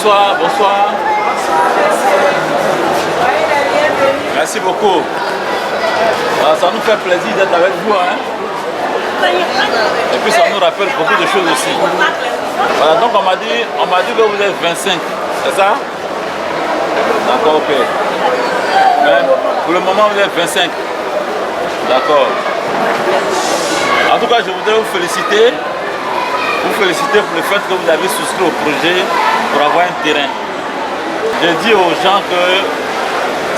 Bonsoir, bonsoir. Merci beaucoup. Alors, ça nous fait plaisir d'être avec vous. Hein? Et puis ça nous rappelle beaucoup de choses aussi. Voilà, donc on m'a dit que vous êtes 25, c'est ça? D'accord, ok. Mais pour le moment vous êtes 25. D'accord. En tout cas, je voudrais vous féliciter pour le fait que vous avez souscrit au projet pour avoir un terrain. Je dis aux gens que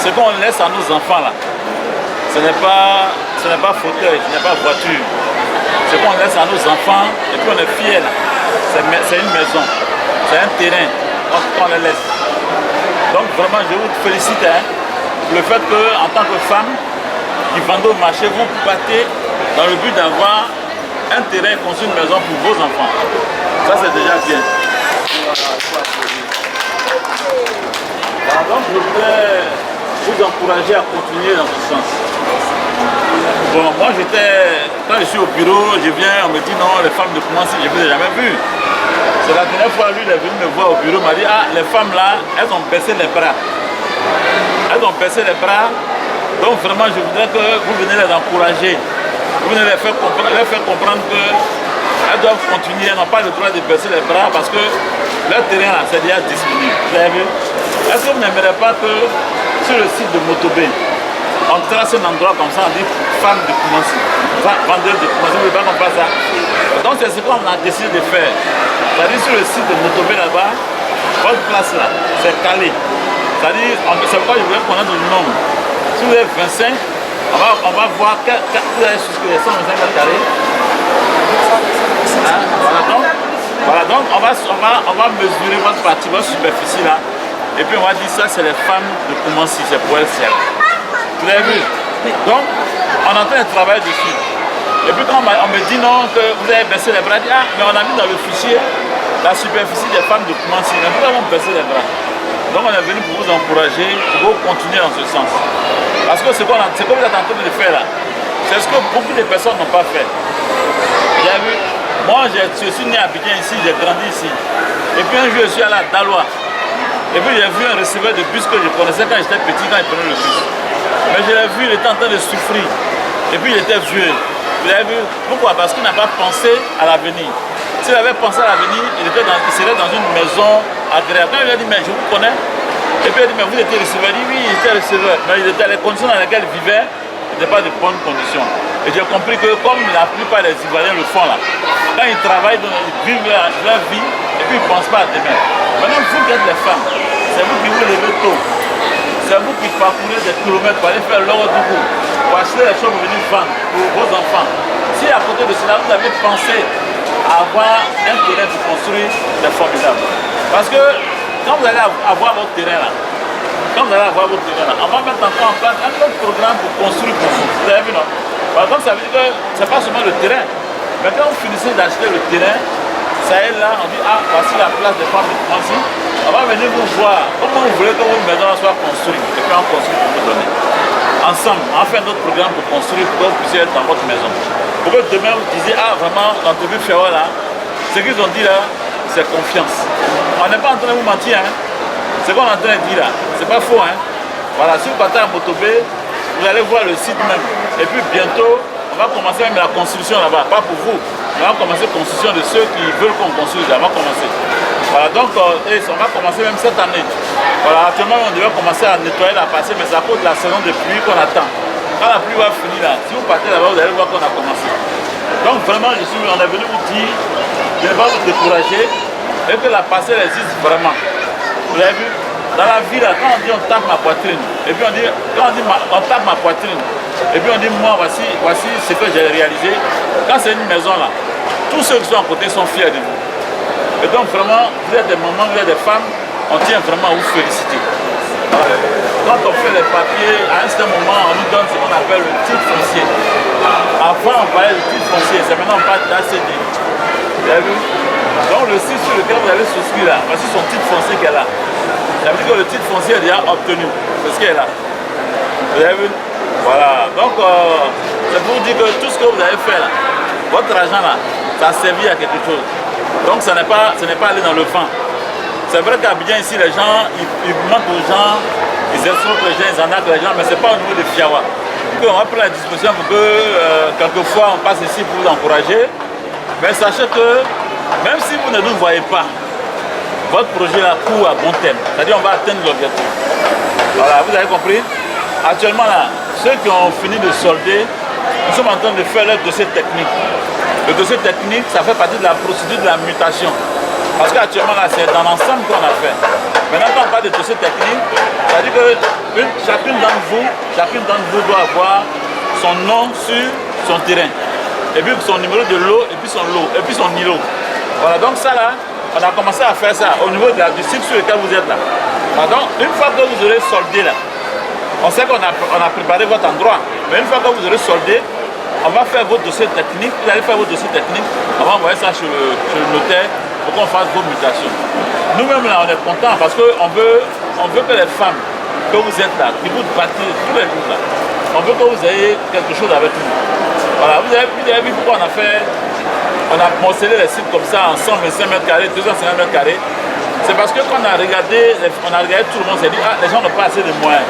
ce qu'on laisse à nos enfants là, ce n'est pas fauteuil, ce n'est pas voiture. Ce qu'on laisse à nos enfants, et puis on est fiers là. C'est une maison, c'est un terrain, on les laisse. Donc vraiment, je vous félicite hein, pour le fait qu'en tant que femme qui vendez au marché, vous battez dans le but d'avoir un terrain, construire une maison pour vos enfants. Ça c'est déjà bien. Alors, donc je voudrais vous encourager à continuer dans ce sens. Bon, moi quand je suis au bureau, je viens, on me dit non, les femmes de Koumassi, je ne les ai jamais vues. C'est la dernière fois, lui, il est venu me voir au bureau, il m'a dit, ah, les femmes là, elles ont baissé les bras. Elles ont baissé les bras, donc vraiment, je voudrais que vous venez les encourager. Vous venez les faire comprendre qu'elles doivent continuer, elles n'ont pas le droit de baisser les bras parce que leur terrain là, c'est déjà disponible. Vous avez vu? Est-ce que vous n'aimerez pas que sur le site de Motobé, on trace un endroit comme ça, on dit femme de Koumassi, vendeur de Koumassi, vous ne pouvez pas comprendre ça. Donc c'est ce qu'on a décidé de faire. C'est-à-dire sur le site de Motobé là-bas, votre place là, c'est calé. C'est-à-dire, c'est pourquoi je voulais connaître le nombre. Si vous êtes 25, on va voir vous avez souscrit les 125 mètres carrés. Hein? Voilà donc on va mesurer votre partie, votre superficie là. Et puis on va dire ça c'est les femmes de Koumassi, c'est pour elles seules. Vous avez vu? Donc on est en train de travailler dessus. Et puis quand on me dit non, que vous avez baissé les bras, je dis ah mais on a mis dans le fichier la superficie des femmes de Koumassi. Mais pourquoi on baissé les bras? Donc on est venu pour vous encourager, pour vous continuer dans ce sens. Parce que ce que vous êtes en train de faire là, c'est ce que beaucoup de personnes n'ont pas fait. Vous avez vu? Moi je suis né à Abidjan ici, j'ai grandi ici. Et puis un jour je suis allé à Daloa. Et puis j'ai vu un receveur de bus que je connaissais quand j'étais petit, quand il prenait le bus. Mais je l'ai vu, il était en train de souffrir. Et puis il était vieux. Vous avez vu? Pourquoi? Parce qu'il n'a pas pensé à l'avenir. S'il avait pensé à l'avenir, il serait dans une maison agréable. Quand il lui a dit, mais je vous connais. Et puis il a dit, mais vous étiez receveur. Il dit, oui, il était receveur. Mais les conditions dans lesquelles il vivait n'étaient pas de bonnes conditions. Et j'ai compris que comme la plupart des Ivoiriens le font là, quand ils travaillent, ils vivent leur vie et puis ils ne pensent pas à demain. Maintenant, vous qui êtes les femmes, c'est vous qui vous levez tôt. C'est vous qui parcourez des kilomètres pour aller faire l'ordre du coup, pour acheter les choses pour venir vendre pour vos enfants. Si à côté de cela, vous avez pensé à avoir un terrain pour construire, c'est formidable. Parce que quand vous allez avoir votre terrain là, on va mettre encore en place un autre programme pour construire pour vous. Vous avez vu, non? Par exemple, ça veut dire que ce n'est pas seulement le terrain. Mais quand vous finissez d'acheter le terrain, ça est là, on dit, ah, voici la place des femmes de Koumassi. On va venir vous voir comment vous voulez que votre maison soit construite. Et puis on construit pour vous donner. Ensemble, on va faire notre programme pour construire, pour que vous puissiez être dans votre maison. Pour que demain vous disiez, ah, vraiment, l'entreprise Fiawa là, ce qu'ils ont dit là, c'est confiance. On n'est pas en train de vous mentir, hein. Ce qu'on est en train de dire là, c'est pas faux, hein. Voilà, si vous partez à Motobé, vous allez voir le site même. Et puis bientôt, on va commencer même la construction là-bas, pas pour vous. On va commencer la construction de ceux qui veulent qu'on construise là, on va commencer. Voilà, donc on va commencer même cette année. Voilà, actuellement on devait commencer à nettoyer la passée, mais c'est à cause de la saison de pluie qu'on attend. Quand la pluie va finir là, si vous partez là-bas, vous allez voir qu'on a commencé. Donc vraiment, on est venu vous dire de ne pas vous décourager et que la parcelle existe vraiment. Vous avez vu? Dans la vie là, quand on dit on tape ma poitrine, et puis on dit, on tape ma poitrine, et puis on dit moi voici ce que j'ai réalisé. Quand c'est une maison là, tous ceux qui sont à côté sont fiers de vous. Et donc vraiment, vous êtes des mamans, vous êtes des femmes, on tient vraiment à vous féliciter. Quand on fait les papiers, à un certain moment, on nous donne ce qu'on appelle le titre foncier. Avant on parlait de titre foncier, c'est maintenant on parle d'ACD. Vous avez vu? Donc le site sur lequel vous avez souscrit là, voici son titre foncier qu'elle a. Ça veut dire que le titre foncier est déjà obtenu. C'est ce qu'elle a. Vous avez vu? Voilà. Donc, c'est pour vous dire que tout ce que vous avez fait là, votre argent là, ça a servi à quelque chose. Donc, ce n'est pas aller dans le vent. C'est vrai qu'à Abidjan ici, les gens, ils mentent aux gens, ils escroquent les gens, ils arnaquent les gens, mais ce n'est pas au niveau de Fiawa. On va prendre la disposition pour que quelquefois on passe ici pour vous encourager. Mais sachez que même si vous ne nous voyez pas, votre projet là court à bon terme. C'est-à-dire on va atteindre l'objectif. Voilà, vous avez compris? Actuellement là, ceux qui ont fini de solder, nous sommes en train de faire le dossier technique. Le dossier technique, ça fait partie de la procédure de la mutation. Parce qu'actuellement là, c'est dans l'ensemble qu'on a fait. Maintenant, quand on parle de dossier technique, c'est-à-dire que chacune d'entre vous doit avoir son nom sur son terrain. Et puis son numéro de lot, et puis son lot, et puis son îlot. Voilà, donc ça là, on a commencé à faire ça au niveau du site sur lequel vous êtes là. Donc, une fois que vous aurez soldé là, on sait qu'on a préparé votre endroit, mais une fois que vous aurez soldé, on va faire votre dossier technique, vous allez faire votre dossier technique, on va envoyer ça chez le notaire pour qu'on fasse vos mutations. Nous-mêmes là, on est contents parce qu'on veut que les femmes que vous êtes là, qui vous battez tous les jours là, on veut que vous ayez quelque chose avec nous. Voilà, vous avez vu pourquoi on a morcelé les sites comme ça en 125 mètres carrés, 250 mètres carrés. C'est parce que quand on a regardé tout le monde s'est dit, ah, les gens n'ont pas assez de moyens.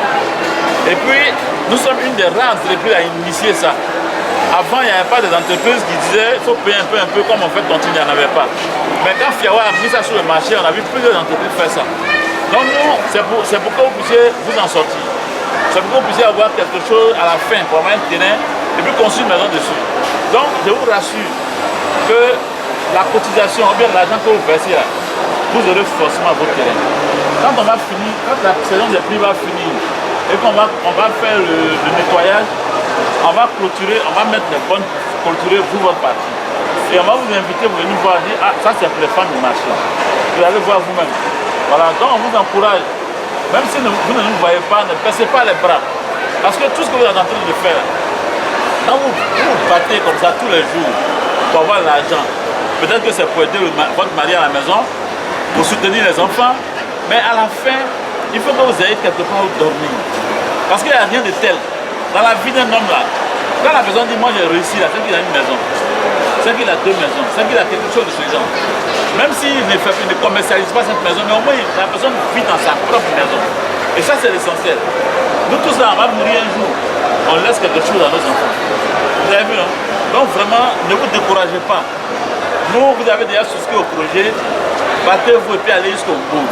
Et puis, nous sommes une des rares entreprises à initier ça. Avant, il n'y avait pas des entreprises qui disaient, il faut payer un peu, comme on fait continue, il n'y en avait pas. Mais quand Fiawa a mis ça sur le marché, on a vu plusieurs entreprises faire ça. Donc nous, c'est pour que vous puissiez vous en sortir. C'est pour que vous puissiez avoir quelque chose à la fin, pour avoir un terrain, et puis construire une maison dessus. Donc, je vous rassure que la cotisation, ou bien l'argent que vous versez là, vous aurez forcément votre terrain. Quand on va finir, quand la saison des pluies va finir, et qu'on va faire le nettoyage, on va clôturer, on va mettre les bonnes clôturer pour votre partie. Et on va vous inviter, vous venir voir, dire, ah, ça c'est pour les femmes du marché. Vous allez voir vous-même. Voilà, donc on vous encourage. Même si vous ne nous voyez pas, ne baissez pas les bras. Parce que tout ce que vous êtes en train de faire, quand vous battez comme ça tous les jours pour avoir l'argent, peut-être que c'est pour aider votre mari à la maison, pour soutenir les enfants, mais à la fin, il faut que vous ayez quelque part où dormir. Parce qu'il n'y a rien de tel. Dans la vie d'un homme là, quand la personne dit moi j'ai réussi là, c'est qu'il a une maison, c'est qu'il a deux maisons, c'est qu'il a quelque chose de ce genre. Même s'il ne commercialise pas cette maison, mais au moins la personne vit dans sa propre maison. Et ça c'est l'essentiel. Nous tous là, on va mourir un jour, on laisse quelque chose à nos enfants. Vous avez vu, non? Donc vraiment, ne vous découragez pas. Nous, vous avez déjà souscrit au projet, battez-vous et puis allez jusqu'au bout.